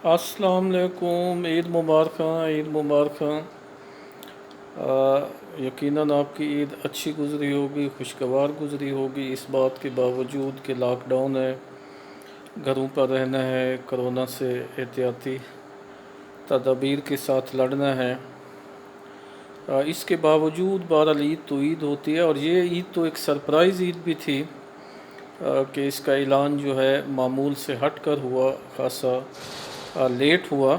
السلام علیکم، عید مبارک، عید مبارک۔ یقیناً آپ کی عید اچھی گزری ہوگی، خوشگوار گزری ہوگی، اس بات کے باوجود کہ لاک ڈاؤن ہے، گھروں پر رہنا ہے، کرونا سے احتیاطی تدابیر کے ساتھ لڑنا ہے۔ اس کے باوجود بہرحال عید تو عید ہوتی ہے، اور یہ عید تو ایک سرپرائز عید بھی تھی کہ اس کا اعلان جو ہے معمول سے ہٹ کر ہوا، خاصا لیٹ ہوا۔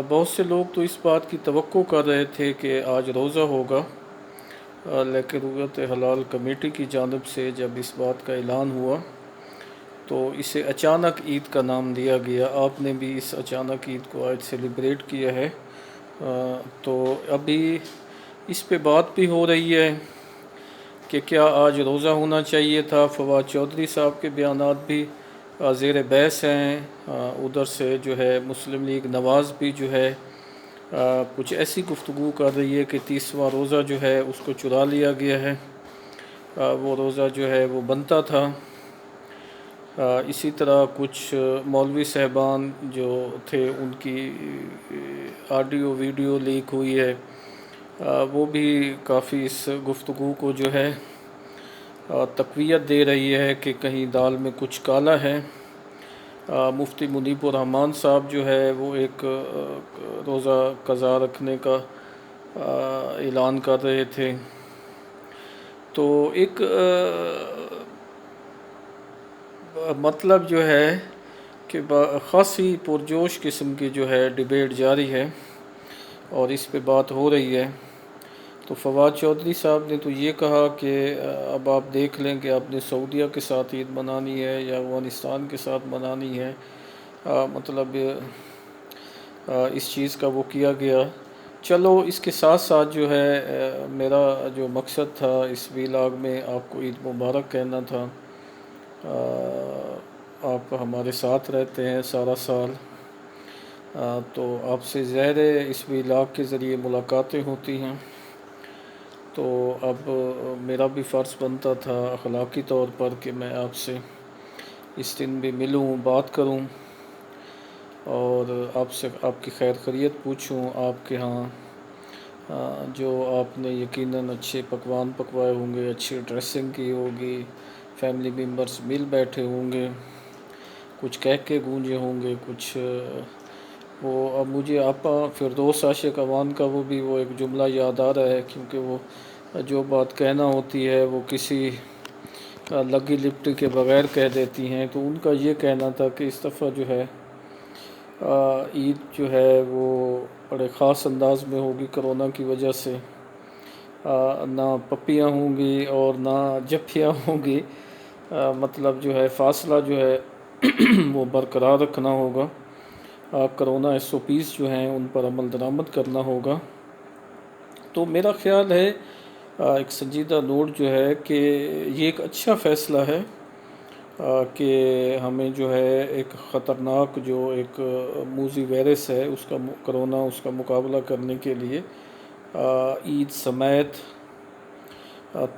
بہت سے لوگ تو اس بات کی توقع کر رہے تھے کہ آج روزہ ہوگا، لیکن رؤیت ہلال کمیٹی کی جانب سے جب اس بات کا اعلان ہوا تو اسے اچانک عید کا نام دیا گیا۔ آپ نے بھی اس اچانک عید کو آج سیلیبریٹ کیا ہے، تو ابھی اس پہ بات بھی ہو رہی ہے کہ کیا آج روزہ ہونا چاہیے تھا۔ فواد چودھری صاحب کے بیانات بھی زیر بحث ہیں۔ ادھر سے جو ہے مسلم لیگ نواز بھی جو ہے کچھ ایسی گفتگو کر رہی ہے کہ 30واں روزہ جو ہے اس کو چرا لیا گیا ہے، وہ روزہ جو ہے وہ بنتا تھا۔ اسی طرح کچھ مولوی صاحبان جو تھے ان کی آڈیو ویڈیو لیک ہوئی ہے، وہ بھی کافی اس گفتگو کو جو ہے تقویت دے رہی ہے کہ کہیں دال میں کچھ کالا ہے۔ مفتی منیب الرحمن صاحب جو ہے وہ ایک روزہ قضا رکھنے کا اعلان کر رہے تھے، تو ایک مطلب جو ہے کہ خاصی پرجوش قسم کی جو ہے ڈیبیٹ جاری ہے اور اس پہ بات ہو رہی ہے۔ تو فواد چودھری صاحب نے تو یہ کہا کہ اب آپ دیکھ لیں کہ آپ نے سعودیہ کے ساتھ عید منانی ہے یا افغانستان کے ساتھ منانی ہے، مطلب اس چیز کا وہ کیا گیا۔ چلو اس کے ساتھ ساتھ جو ہے میرا جو مقصد تھا اس ویلاگ میں آپ کو عید مبارک کہنا تھا۔ آپ ہمارے ساتھ رہتے ہیں سارا سال، تو آپ سے ظاہر ہے اس ویلاگ کے ذریعے ملاقاتیں ہوتی ہیں، تو اب میرا بھی فرض بنتا تھا اخلاقی طور پر کہ میں آپ سے اس دن بھی ملوں، بات کروں اور آپ سے آپ کی خیر خیریت پوچھوں۔ آپ کے ہاں جو آپ نے یقیناً اچھے پکوان پکوائے ہوں گے، اچھی ڈریسنگ کی ہوگی، فیملی ممبرز مل بیٹھے ہوں گے، کچھ کہہ کے گونجے ہوں گے، کچھ وہ اب مجھے آپا فردوس عاشق اوان کا وہ بھی وہ ایک جملہ یاد آ رہا ہے، کیونکہ وہ جو بات کہنا ہوتی ہے وہ کسی لگی لپٹی کے بغیر کہہ دیتی ہیں، تو ان کا یہ کہنا تھا کہ اس دفعہ جو ہے عید جو ہے وہ بڑے خاص انداز میں ہوگی کرونا کی وجہ سے، نہ پپیاں ہوں گی اور نہ جپھیاں ہوں گی، مطلب جو ہے فاصلہ جو ہے وہ برقرار رکھنا ہوگا، کرونا SOPs جو ہیں ان پر عمل درآمد کرنا ہوگا۔ تو میرا خیال ہے ایک سنجیدہ نوٹ جو ہے کہ یہ ایک اچھا فیصلہ ہے کہ ہمیں جو ہے ایک خطرناک جو ایک موذی وائرس ہے اس کا کرونا اس کا مقابلہ کرنے کے لیے عید سمیت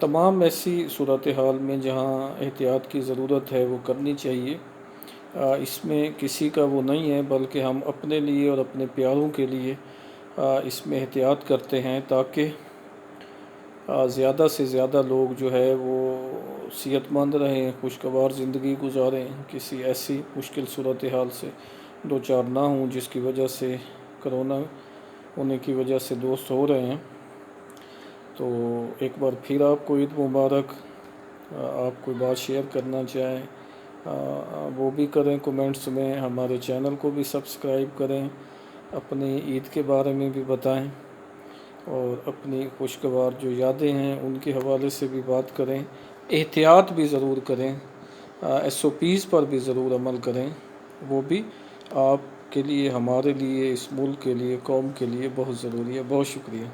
تمام ایسی صورتحال میں جہاں احتیاط کی ضرورت ہے وہ کرنی چاہیے۔ اس میں کسی کا وہ نہیں ہے، بلکہ ہم اپنے لیے اور اپنے پیاروں کے لیے اس میں احتیاط کرتے ہیں تاکہ زیادہ سے زیادہ لوگ جو ہے وہ صحت مند رہیں، خوشگوار زندگی گزاریں، کسی ایسی مشکل صورتحال سے دو چار نہ ہوں جس کی وجہ سے کرونا ہونے کی وجہ سے دوست ہو رہے ہیں۔ تو ایک بار پھر آپ کو عید مبارک۔ آپ کوئی بات شیئر کرنا چاہیں وہ بھی کریں کومنٹس میں، ہمارے چینل کو بھی سبسکرائب کریں، اپنی عید کے بارے میں بھی بتائیں اور اپنی خوشگوار جو یادیں ہیں ان کے حوالے سے بھی بات کریں۔ احتیاط بھی ضرور کریں، SOPs پر بھی ضرور عمل کریں، وہ بھی آپ کے لیے، ہمارے لیے، اس ملک کے لیے، قوم کے لیے بہت ضروری ہے۔ بہت شکریہ۔